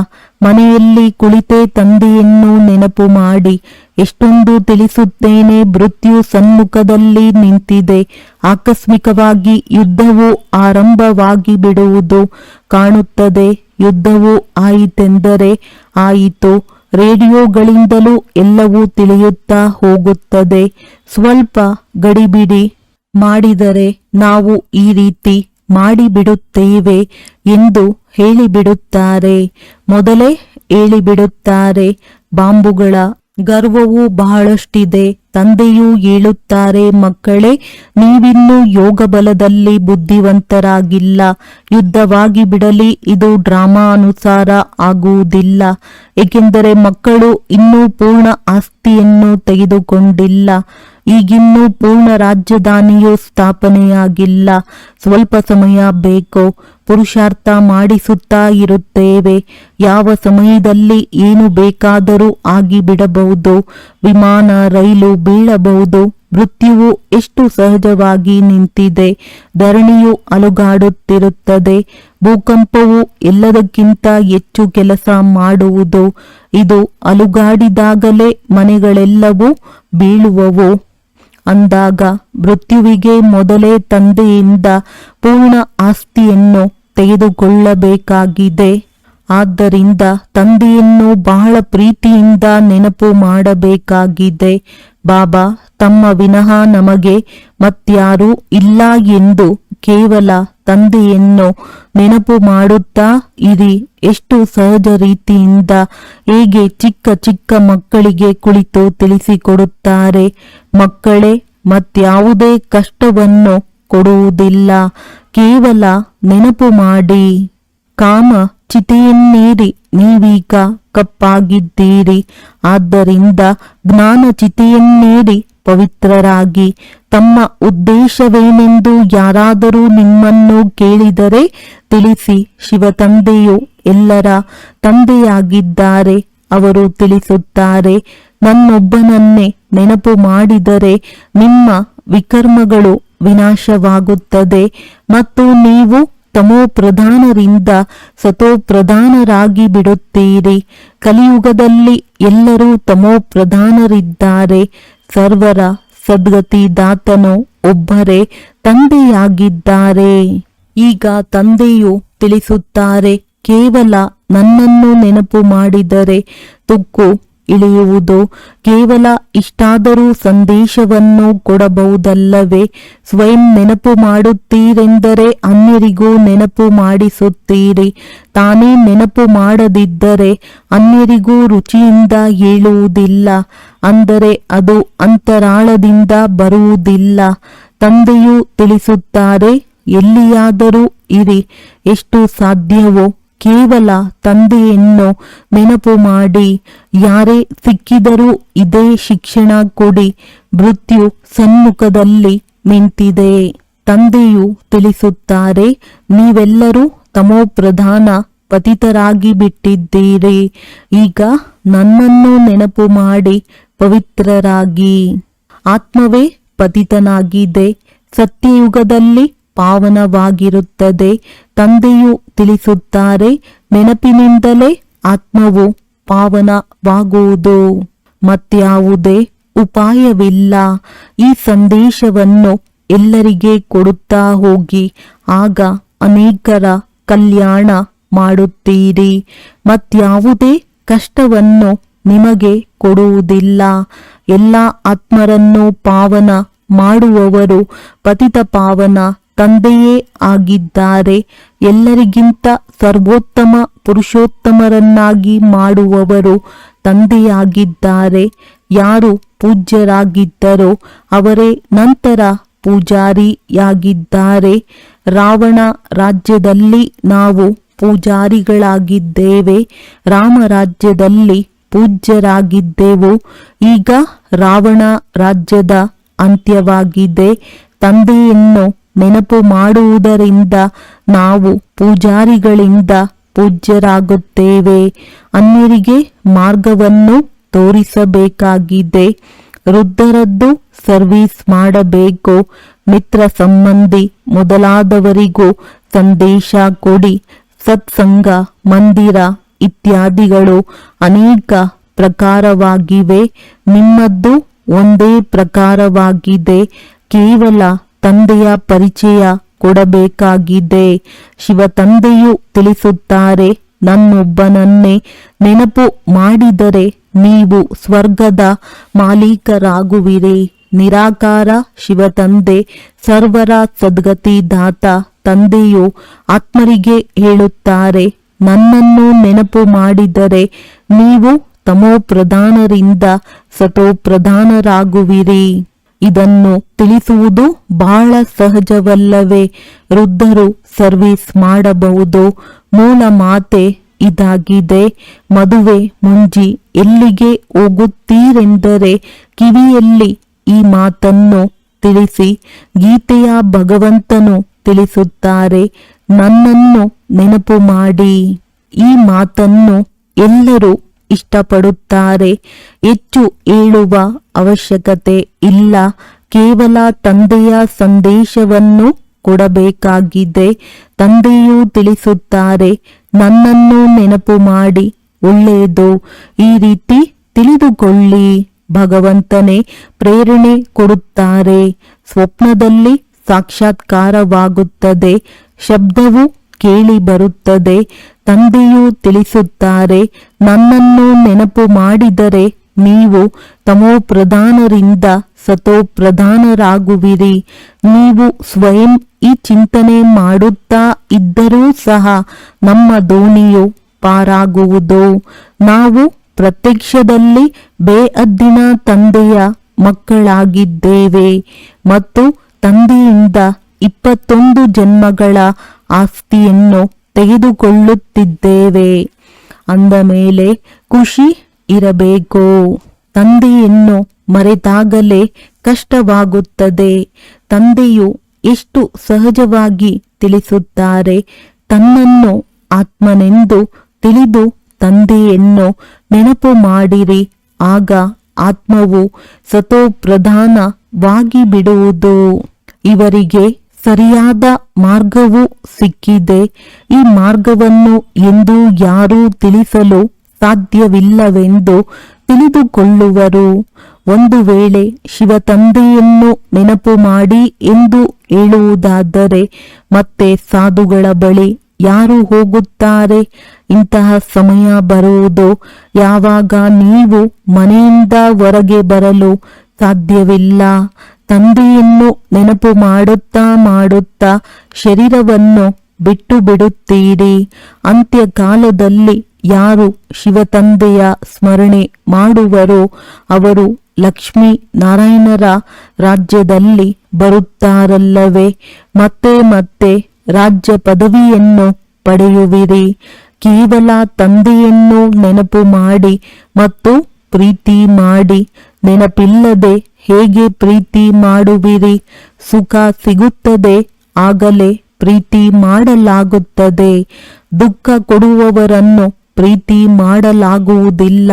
ಮನೆಯಲ್ಲಿ ಕುಳಿತೇ ತಂದೆಯನ್ನು ನೆನಪು ಮಾಡಿ. ಎಷ್ಟೊಂದು ತಿಳಿಸುತ್ತೇನೆ. ಮೃತ್ಯು ಸನ್ಮುಖದಲ್ಲಿ ನಿಂತಿದೆ. ಆಕಸ್ಮಿಕವಾಗಿ ಯುದ್ಧವು ಆರಂಭವಾಗಿ ಬಿಡುವುದು ಕಾಣುತ್ತದೆ. ಯುದ್ಧವು ಆಯಿತೆಂದರೆ ಆಯಿತು. ರೇಡಿಯೋಗಳಿಂದಲೂ ಎಲ್ಲವೂ ತಿಳಿಯುತ್ತಾ ಹೋಗುತ್ತದೆ. ಸ್ವಲ್ಪ ಗಡಿಬಿಡಿ ಮಾಡಿದರೆ ನಾವು ಈ ರೀತಿ ಮಾಡಿಬಿಡುತ್ತೇವೆ ಎಂದು ಹೇಳಿಬಿಡುತ್ತಾರೆ. ಮೊದಲೇ ಹೇಳಿಬಿಡುತ್ತಾರೆ. ಬಾಂಬುಗಳ ಗರ್ವವು ಬಹಳಷ್ಟಿದೆ. ತಂದೆಯು ಹೇಳುತ್ತಾರೆ, ಮಕ್ಕಳೇ, ನೀವಿನ್ನೂ ಯೋಗ ಬಲದಲ್ಲಿ ಬುದ್ಧಿವಂತರಾಗಿಲ್ಲ. ಯುದ್ಧವಾಗಿ ಬಿಡಲಿ, ಇದು ಡ್ರಾಮಾ ಅನುಸಾರ ಆಗುವುದಿಲ್ಲ. ಏಕೆಂದರೆ ಮಕ್ಕಳು ಇನ್ನೂ ಪೂರ್ಣ ಆಸ್ತಿಯನ್ನು ತೆಗೆದುಕೊಂಡಿಲ್ಲ. ಈಗಿನ್ನೂ ಪೂರ್ಣ ರಾಜಧಾನಿಯು ಸ್ಥಾಪನೆಯಾಗಿಲ್ಲ. ಸ್ವಲ್ಪ ಸಮಯ ಬೇಕು. ಪುರುಷಾರ್ಥ ಮಾಡಿಸುತ್ತಾ ಇರುತ್ತೇವೆ. ಯಾವ ಸಮಯದಲ್ಲಿ ಏನು ಬೇಕಾದರೂ ಆಗಿಬಿಡಬಹುದು. ವಿಮಾನ, ರೈಲು ಬೀಳಬಹುದು. ಮೃತ್ಯುವು ಎಷ್ಟು ಸಹಜವಾಗಿ ನಿಂತಿದೆ. ಧರಣಿಯು ಅಲುಗಾಡುತ್ತಿರುತ್ತದೆ. ಭೂಕಂಪವು ಎಲ್ಲದಕ್ಕಿಂತ ಹೆಚ್ಚು ಕೆಲಸ ಮಾಡುವುದು. ಇದು ಅಲುಗಾಡಿದಾಗಲೇ ಮನೆಗಳೆಲ್ಲವೂ ಬೀಳುವವು. ಅಂದಾಗ ಮೃತ್ಯುವಿಗೆ ಮೊದಲೇ ತಂದೆಯಿಂದ ಪೂರ್ಣ ಆಸ್ತಿಯನ್ನು ತೆಗೆದುಕೊಳ್ಳಬೇಕಾಗಿದೆ. ಆದ್ದರಿಂದ ತಂದೆಯನ್ನು ಬಹಳ ಪ್ರೀತಿಯಿಂದ ನೆನಪು ಮಾಡಬೇಕಾಗಿದೆ. ಬಾಬಾ ತಮ್ಮ ವಿನಃ ನಮಗೆ ಮತ್ಯಾರೂ ಇಲ್ಲ ಎಂದು ಕೇವಲ ತಂದೆಯನ್ನು ನೆನಪು ಮಾಡುತ್ತಾ ಇರಿ. ಎಷ್ಟು ಸಹಜ ರೀತಿಯಿಂದ ಹೇಗೆ ಚಿಕ್ಕ ಚಿಕ್ಕ ಮಕ್ಕಳಿಗೆ ಕುಳಿತು ತಿಳಿಸಿಕೊಡುತ್ತಾರೆ. ಮಕ್ಕಳೇ, ಮತ್ಯಾವುದೇ ಕಷ್ಟವನ್ನು ಕೊಡುವುದಿಲ್ಲ. ಕೇವಲ ನೆನಪು ಮಾಡಿ. ಕಾಮ ಚಿತೆಯನ್ನೇರಿ ನೀವೀಗ ಕಪ್ಪಾಗಿದ್ದೀರಿ. ಆದ್ದರಿಂದ ಜ್ಞಾನ ಚಿತೆಯನ್ನೇರಿ ಪವಿತ್ರರಾಗಿ. ತಮ್ಮ ಉದ್ದೇಶವೇನೆಂದು ಯಾರಾದರೂ ನಿಮ್ಮನ್ನು ಕೇಳಿದರೆ ತಿಳಿಸಿ. ಶಿವತಂದೆಯು ಎಲ್ಲರ ತಂದೆಯಾಗಿದ್ದಾರೆ. ಅವರು ತಿಳಿಸುತ್ತಾರೆ, ನನ್ನೊಬ್ಬನನ್ನೇ ನೆನಪು ಮಾಡಿದರೆ ನಿಮ್ಮ ವಿಕರ್ಮಗಳು ವಿನಾಶವಾಗುತ್ತದೆ ಮತ್ತು ನೀವು ತಮೋ ಪ್ರಧಾನರಿಂದ ಸತೋ ಪ್ರಧಾನರಾಗಿ ಬಿಡುತ್ತೀರಿ. ಕಲಿಯುಗದಲ್ಲಿ ಎಲ್ಲರೂ ತಮೋ ಪ್ರಧಾನರಿದ್ದಾರೆ. ಸರ್ವರ ಸದ್ಗತಿದಾತನು ಒಬ್ಬರೇ ತಂದೆಯಾಗಿದ್ದಾರೆ. ಈಗ ತಂದೆಯು ತಿಳಿಸುತ್ತಾರೆ, ಕೇವಲ ನನ್ನನ್ನು ನೆನಪು ಮಾಡಿದರೆ ತುಕ್ಕು ಇಳಿಯುವುದು. ಕೇವಲ ಇಷ್ಟಾದರೂ ಸಂದೇಶವನ್ನು ಕೊಡಬಹುದಲ್ಲವೇ? ಸ್ವಯಂ ನೆನಪು ಮಾಡುತ್ತೀರೆಂದರೆ ಅನ್ಯರಿಗೂ ನೆನಪು ಮಾಡಿಸುತ್ತೀರಿ. ತಾನೇ ನೆನಪು ಮಾಡದಿದ್ದರೆ ಅನ್ಯರಿಗೂ ರುಚಿಯಿಂದ ಹೇಳುವುದಿಲ್ಲ. ಅಂದರೆ ಅದು ಅಂತರಾಳದಿಂದ ಬರುವುದಿಲ್ಲ. ತಂದೆಯು ತಿಳಿಸುತ್ತಾರೆ, ಎಲ್ಲಿಯಾದರೂ ಇರಿ, ಎಷ್ಟು ಸಾಧ್ಯವೋ ಕೇವಲ ತಂದೆಯನ್ನು ನೆನಪು ಮಾಡಿ. ಯಾರೇ ಸಿಕ್ಕಿದರೂ ಇದೇ ಶಿಕ್ಷಣ ಕೊಡಿ. ಮೃತ್ಯು ಸನ್ಮುಖದಲ್ಲಿ ನಿಂತಿದೆ. ತಂದೆಯು ತಿಳಿಸುತ್ತಾರೆ, ನೀವೆಲ್ಲರೂ ತಮೋಪ್ರಧಾನ ಪತಿತರಾಗಿ ಬಿಟ್ಟಿದ್ದೀರಿ. ಈಗ ನನ್ನನ್ನು ನೆನಪು ಮಾಡಿ ಪವಿತ್ರರಾಗಿ. ಆತ್ಮವೇ ಪತಿತನಾಗಿದೆ. ಸತ್ಯಯುಗದಲ್ಲಿ ಪಾವನವಾಗಿರುತ್ತದೆ. ತಂದೆಯು ತಿಳಿಸುತ್ತಾರೆ, ನೆನಪಿನಿಂದಲೇ ಆತ್ಮವು ಪಾವನವಾಗುವುದು. ಮತ್ಯಾವುದೇ ಉಪಾಯವಿಲ್ಲ. ಈ ಸಂದೇಶವನ್ನು ಎಲ್ಲರಿಗೆ ಕೊಡುತ್ತಾ ಹೋಗಿ. ಆಗ ಅನೇಕರ ಕಲ್ಯಾಣ ಮಾಡುತ್ತೀರಿ. ಮತ್ಯಾವುದೇ ಕಷ್ಟವನ್ನು ನಿಮಗೆ ಕೊಡುವುದಿಲ್ಲ. ಎಲ್ಲ ಆತ್ಮರನ್ನು ಪಾವನ ಮಾಡುವವರು ಪತಿತ ಪಾವನ ತಂದೆಯೇ ಆಗಿದ್ದಾರೆ. ಎಲ್ಲರಿಗಿಂತ ಸರ್ವೋತ್ತಮ ಪುರುಷೋತ್ತಮರನ್ನಾಗಿ ಮಾಡುವವರು ತಂದೆಯಾಗಿದ್ದಾರೆ. ಯಾರು ಪೂಜ್ಯರಾಗಿದ್ದರೋ ಅವರೇ ನಂತರ ಪೂಜಾರಿಯಾಗಿದ್ದಾರೆ. ರಾವಣ ರಾಜ್ಯದಲ್ಲಿ ನಾವು ಪೂಜಾರಿಗಳಾಗಿದ್ದೇವೆ. ರಾಮರಾಜ್ಯದಲ್ಲಿ ಪೂಜ್ಯರಾಗಿದ್ದೆವು. ಈಗ ರಾವಣ ರಾಜ್ಯದ ಅಂತ್ಯವಾಗಿದೆ. ತಂದೆಯನ್ನು ನೆನಪು ಮಾಡುವುದರಿಂದ ನಾವು ಪೂಜಾರಿಗಳಿಂದ ಪೂಜ್ಯರಾಗುತ್ತೇವೆ. ಅನ್ಯರಿಗೆ ಮಾರ್ಗವನ್ನು ತೋರಿಸಬೇಕಾಗಿದೆ. ವೃದ್ಧರದ್ದು ಸರ್ವೀಸ್ ಮಾಡಬೇಕು. ಮಿತ್ರ ಸಂಬಂಧಿ ಮೊದಲಾದವರಿಗೂ ಸಂದೇಶ ಕೊಡಿ. ಸತ್ಸಂಗ ಮಂದಿರ ಇತ್ಯಾದಿಗಳು ಅನೇಕ ಪ್ರಕಾರವಾಗಿವೆ. ನಿಮ್ಮದ್ದು ಒಂದೇ ಪ್ರಕಾರವಾಗಿದೆ. ಕೇವಲ ತಂದೆಯ ಪರಿಚಯ ಕೊಡಬೇಕಾಗಿದೆ. ಶಿವತಂದೆಯು ತಿಳಿಸುತ್ತಾರೆ, ನನ್ನೊಬ್ಬನನ್ನೇ ನೆನಪು ಮಾಡಿದರೆ ನೀವು ಸ್ವರ್ಗದ ಮಾಲೀಕರಾಗುವಿರಿ. ನಿರಾಕಾರ ಶಿವತಂದೆ ಸರ್ವರ ಸದ್ಗತಿದಾತ. ತಂದೆಯು ಆತ್ಮರಿಗೆ ಹೇಳುತ್ತಾರೆ, ನನ್ನನ್ನು ನೆನಪು ಮಾಡಿದರೆ ನೀವು ತಮೋ ಪ್ರಧಾನರಿಂದ ಸತೋ ಪ್ರಧಾನರಾಗುವಿರಿ. ಇದನ್ನು ತಿಳಿಸುವುದು ಬಹಳ ಸಹಜವಲ್ಲವೇ? ವೃದ್ಧರು ಸರ್ವಿಸ್ ಮಾಡಬಹುದು. ಮೂಲ ಮಾತೆ ಇದಾಗಿದೆ. ಮದುವೆ ಮುಂಜಿ ಎಲ್ಲಿಗೆ ಹೋಗುತ್ತೀರೆಂದರೆ ಕಿವಿಯಲ್ಲಿ ಈ ಮಾತನ್ನು ತಿಳಿಸಿ. ಗೀತೆಯ ಭಗವಂತನು ತಿಳಿಸುತ್ತಾರೆ, ನನ್ನನ್ನು ನೆನಪು ಮಾಡಿ. ಈ ಮಾತನ್ನು ಎಲ್ಲರೂ ಇಷ್ಟಪಡುತ್ತಾರೆ. ಹೆಚ್ಚು ಹೇಳುವ ಅವಶ್ಯಕತೆ ಇಲ್ಲ. ಕೇವಲ ತಂದೆಯ ಸಂದೇಶವನ್ನು ಕೊಡಬೇಕಾಗಿದೆ. ತಂದೆಯು ತಿಳಿಸುತ್ತಾರೆ, ನನ್ನನ್ನು ನೆನಪು ಮಾಡಿ. ಒಳ್ಳೆಯದು, ಈ ರೀತಿ ತಿಳಿದುಕೊಳ್ಳಿ. ಭಗವಂತನೇ ಪ್ರೇರಣೆ ಕೊಡುತ್ತಾರೆ. ಸ್ವಪ್ನದಲ್ಲಿ ಸಾಕ್ಷಾತ್ಕಾರವಾಗುತ್ತದೆ. ಶಬ್ದವು ಕೇಳಿ ಬರುತ್ತದೆ. ತಂದೆಯು ತಿಳಿಸುತ್ತಾರೆ, ನನ್ನನ್ನು ನೆನಪು ಮಾಡಿದರೆ ನೀವು ತಮೋ ಪ್ರಧಾನರಿಂದ ಸತೋ ಪ್ರಧಾನರಾಗುವಿರಿ. ನೀವು ಸ್ವಯಂ ಈ ಚಿಂತನೆ ಮಾಡುತ್ತಾ ಇದ್ದರೂ ಸಹ ನಮ್ಮ ದೋಣಿಯು ಪಾರಾಗುವುದು. ನಾವು ಪ್ರತ್ಯಕ್ಷದಲ್ಲಿ ಬೇಅದ್ದಿನ ತಂದೆಯ ಮಕ್ಕಳಾಗಿದ್ದೇವೆ ಮತ್ತು ತಂದೆಯಿಂದ 21 ಜನ್ಮಗಳ ಆಸ್ತಿಯನ್ನು ತೆಗೆದುಕೊಳ್ಳುತ್ತಿದ್ದೇವೆ. ಅಂದ ಮೇಲೆ ಖುಷಿ ಇರಬೇಕು. ತಂದೆಯನ್ನು ಮರೆತಾಗಲೇ ಕಷ್ಟವಾಗುತ್ತದೆ. ತಂದೆಯು ಎಷ್ಟು ಸಹಜವಾಗಿ ತಿಳಿಸುತ್ತಾರೆ, ತನ್ನನ್ನು ಆತ್ಮನೆಂದು ತಿಳಿದು ತಂದೆಯನ್ನು ನೆನಪು ಮಾಡಿರಿ. ಆಗ ಆತ್ಮವು ಸತೋ ಪ್ರಧಾನವಾಗಿ ಬಿಡುವುದು. ಇವರಿಗೆ ಸರಿಯಾದ ಮಾರ್ಗವು ಸಿಕ್ಕಿದೆ. ಈ ಮಾರ್ಗವನ್ನು ಎಂದು ಯಾರೂ ತಿಳಿಸಲು ಸಾಧ್ಯವಿಲ್ಲವೆಂದು ತಿಳಿದುಕೊಳ್ಳುವರು. ಒಂದು ವೇಳೆ ಶಿವ ತಂದೆಯನ್ನು ನೆನಪು ಮಾಡಿ ಎಂದು ಹೇಳುವುದಾದರೆ ಮತ್ತೆ ಸಾಧುಗಳ ಬಳಿ ಯಾರು ಹೋಗುತ್ತಾರೆ? ಇಂತಹ ಸಮಯ ಬರುವುದು ಯಾವಾಗ ನೀವು ಮನೆಯಿಂದ ಹೊರಗೆ ಬರಲು ಸಾಧ್ಯವಿಲ್ಲ. ತಂದೆಯನ್ನು ನೆನಪು ಮಾಡುತ್ತಾ ಮಾಡುತ್ತಾ ಶರೀರವನ್ನು ಬಿಟ್ಟು ಬಿಡುತ್ತೀರಿ. ಅಂತ್ಯಕಾಲದಲ್ಲಿ ಯಾರು ಶಿವತಂದೆಯ ಸ್ಮರಣೆ ಮಾಡುವರೋ ಅವರು ಲಕ್ಷ್ಮೀ ನಾರಾಯಣರ ರಾಜ್ಯದಲ್ಲಿ ಬರುತ್ತಾರಲ್ಲವೇ? ಮತ್ತೆ ಮತ್ತೆ ರಾಜ್ಯ ಪದವಿಯನ್ನು ಪಡೆಯುವಿರಿ. ಕೇವಲ ತಂದೆಯನ್ನು ನೆನಪು ಮಾಡಿ ಮತ್ತು ಪ್ರೀತಿ ಮಾಡಿ. ನೆನಪಿಲ್ಲದೆ ಹೇಗೆ ಪ್ರೀತಿ ಮಾಡುವಿರಿ? ಸುಖ ಸಿಗುತ್ತದೆ, ಆಗಲೇ ಪ್ರೀತಿ ಮಾಡಲಾಗುತ್ತದೆ. ದುಃಖ ಕೊಡುವವರನ್ನು ಪ್ರೀತಿ ಮಾಡಲಾಗುವುದಿಲ್ಲ.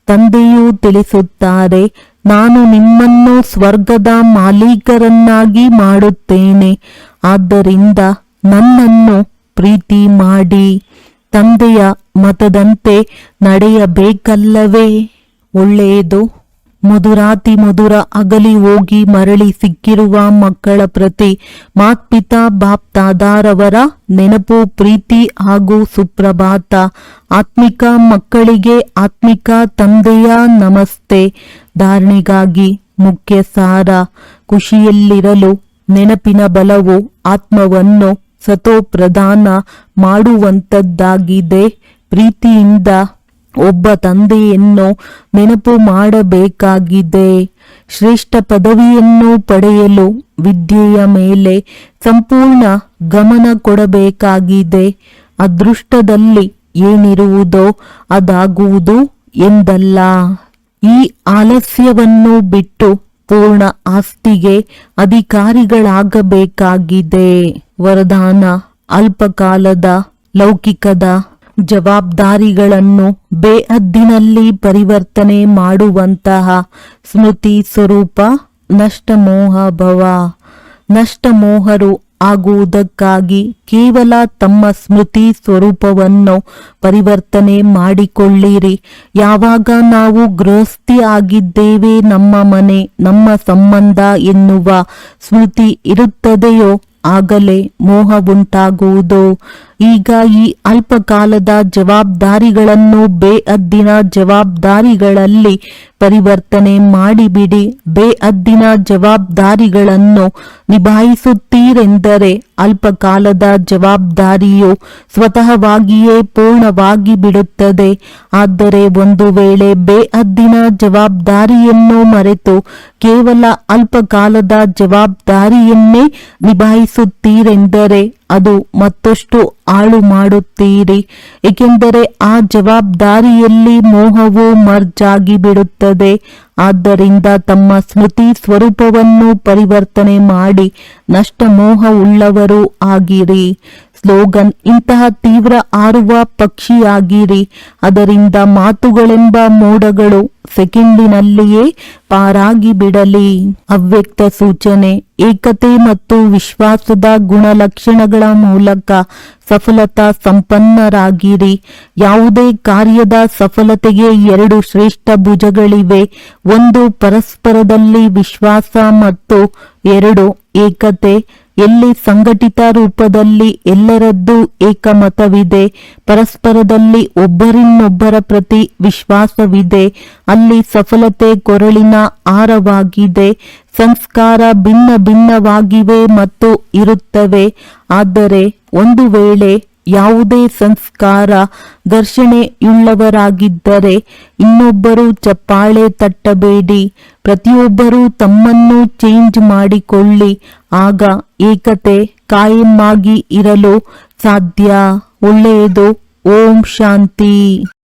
ತಂದೆಯೂ ತಿಳಿಸುತ್ತಾರೆ, ನಾನು ನಿಮ್ಮನ್ನು ಸ್ವರ್ಗದ ಮಾಲೀಕರನ್ನಾಗಿ ಮಾಡುತ್ತೇನೆ. ಆದ್ದರಿಂದ ನನ್ನನ್ನು ಪ್ರೀತಿ ಮಾಡಿ. ತಂದೆಯ ಮತದಂತೆ ನಡೆಯಬೇಕಲ್ಲವೇ? ಒಳ್ಳೆಯದು. ಮಧುರಾತಿ ಮಧುರ ಅಗಲಿ ಹೋಗಿ ಮರಳಿ ಸಿಕ್ಕಿರುವ ಮಕ್ಕಳ ಪ್ರತಿ ಮಾತ್ಪಿತಾ ಬಾಪ್ತಾದಾರವರ ನೆನಪು, ಪ್ರೀತಿ ಹಾಗೂ ಸುಪ್ರಭಾತ. ಆತ್ಮಿಕ ಮಕ್ಕಳಿಗೆ ಆತ್ಮಿಕ ತಂದೆಯ ನಮಸ್ತೆ. ಧಾರಣೆಗಾಗಿ ಮುಖ್ಯ ಸಾರ: ಖುಷಿಯಲ್ಲಿರಲು ನೆನಪಿನ ಬಲವು ಆತ್ಮವನ್ನು ಸತೋ ಪ್ರಧಾನ ಮಾಡುವಂತದ್ದಾಗಿದೆ. ಪ್ರೀತಿಯಿಂದ ಒಬ್ಬ ತಂದೆಯನ್ನು ನೆನಪು ಮಾಡಬೇಕಾಗಿದೆ. ಶ್ರೇಷ್ಠ ಪದವಿಯನ್ನು ಪಡೆಯಲು ವಿದ್ಯೆಯ ಮೇಲೆ ಸಂಪೂರ್ಣ ಗಮನ ಕೊಡಬೇಕಾಗಿದೆ. ಅದೃಷ್ಟದಲ್ಲಿ ಏನಿರುವುದೋ ಅದಾಗುವುದು ಎಂದಲ್ಲ. ಈ ಆಲಸ್ಯವನ್ನು ಬಿಟ್ಟು ಪೂರ್ಣ ಆಸ್ತಿಗೆ ಅಧಿಕಾರಿಗಳಾಗಬೇಕಾಗಿದೆ. ವರದಾನ: ಅಲ್ಪಕಾಲದ ಲೌಕಿಕದ ಜವಾಬ್ದಾರಿಗಳನ್ನು ಬೇಹದ್ದಿನಲ್ಲಿ ಪರಿವರ್ತನೆ ಮಾಡುವಂತಹ ಸ್ಮೃತಿ ಸ್ವರೂಪ ನಷ್ಟಮೋಹ ಭವ. ನಷ್ಟಮೋಹರು ಆಗುವುದಕ್ಕಾಗಿ ಕೇವಲ ತಮ್ಮ ಸ್ಮೃತಿ ಸ್ವರೂಪವನ್ನು ಪರಿವರ್ತನೆ ಮಾಡಿಕೊಳ್ಳಿರಿ. ಯಾವಾಗ ನಾವು ಗೃಹಸ್ಥಿ ಆಗಿದ್ದೇವೆ, ನಮ್ಮ ಮನೆ, ನಮ್ಮ ಸಂಬಂಧ ಎನ್ನುವ ಸ್ಮೃತಿ ಇರುತ್ತದೆಯೋ ಆಗಲೇ ಮೋಹವುಂಟಾಗುವುದು. ಈಗ ಈ ಅಲ್ಪಕಾಲದ ಜವಾಬ್ದಾರಿಗಳನ್ನು ಬೇಅದ್ದಿನ ಜವಾಬ್ದಾರಿಗಳಲ್ಲಿ ಪರಿವರ್ತನೆ ಮಾಡಿಬಿಡಿ. ಬೇಅದ್ದಿನ ಜವಾಬ್ದಾರಿಗಳನ್ನು ನಿಭಾಯಿಸುತ್ತೀರೆಂದರೆ ಅಲ್ಪಕಾಲದ ಜವಾಬ್ದಾರಿಯು ಸ್ವತಃವಾಗಿಯೇ ಪೂರ್ಣವಾಗಿ ಬಿಡುತ್ತದೆ. ಆದರೆ ಒಂದು ವೇಳೆ ಬೇಅದ್ದಿನ ಜವಾಬ್ದಾರಿಯನ್ನು ಮರೆತು ಕೇವಲ ಅಲ್ಪಕಾಲದ ಜವಾಬ್ದಾರಿಯನ್ನೇ ನಿಭಾಯಿಸುತ್ತೀರೆಂದರೆ ಅದು ಮತ್ತಷ್ಟು ಹಾಳು ಮಾಡುತ್ತೀರಿ. ಏಕೆಂದರೆ ಆ ಜವಾಬ್ದಾರಿಯಲ್ಲಿ ಮೋಹವು ಮರ್ಜ್ ಆಗಿ ಬಿಡುತ್ತದೆ. ಆದ್ದರಿಂದ ತಮ್ಮ ಸ್ಮೃತಿ ಸ್ವರೂಪವನ್ನು ಪರಿವರ್ತನೆ ಮಾಡಿ ನಷ್ಟ ಮೋಹ ಉಳ್ಳವರು ಆಗಿರಿ. ಸ್ಲೋಗನ್: ಇಂತಹ ತೀವ್ರ ಹಾರುವ ಪಕ್ಷಿಯಾಗಿರಿ, ಅದರಿಂದ ಮಾತುಗಳೆಂಬ ಮೋಡಗಳು ಸೆಕೆಂಡಿನಲ್ಲಿಯೇ ಪಾರಾಗಿ ಬಿಡಲಿ. ಅವ್ಯಕ್ತ ಸೂಚನೆ: ಏಕತೆ ಮತ್ತು ವಿಶ್ವಾಸದ ಗುಣಲಕ್ಷಣಗಳ ಮೂಲಕ ಸಫಲತಾ ಸಂಪನ್ನರಾಗಿರಿ. ಯಾವುದೇ ಕಾರ್ಯದ ಸಫಲತೆಗೆ 2 ಶ್ರೇಷ್ಠ ಭುಜಗಳಿವೆ. 1 ಪರಸ್ಪರದಲ್ಲಿ ವಿಶ್ವಾಸ ಮತ್ತು 2 ಏಕತೆ. ಎಲ್ಲಿ ಸಂಘಟಿತ ರೂಪದಲ್ಲಿ ಎಲ್ಲರದ್ದು ಏಕಮತವಿದೆ, ಪರಸ್ಪರದಲ್ಲಿ ಒಬ್ಬರಿನ್ನೊಬ್ಬರ ಪ್ರತಿ ವಿಶ್ವಾಸವಿದೆ, ಅಲ್ಲಿ ಸಫಲತೆ ಕೊರಳಿನ ಹಾರವಾಗಿದೆ. ಸಂಸ್ಕಾರ ಭಿನ್ನ ಭಿನ್ನವಾಗಿವೆ ಮತ್ತು ಇರುತ್ತವೆ. ಆದರೆ ಒಂದು ವೇಳೆ ಯಾವುದೇ ಸಂಸ್ಕಾರ ಘರ್ಷಣೆಯುಳ್ಳವರಾಗಿದ್ದರೆ ಇನ್ನೊಬ್ಬರು ಚಪ್ಪಾಳೆ ತಟ್ಟಬೇಡಿ. ಪ್ರತಿಯೊಬ್ಬರೂ ತಮ್ಮನ್ನು ಚೇಂಜ್ ಮಾಡಿಕೊಳ್ಳಿ. ಆಗ ಏಕತೆ ಕಾಯಂ ಆಗಿ ಇರಲು ಸಾಧ್ಯ. ಒಳ್ಳೆಯದು. ಓಂ ಶಾಂತಿ.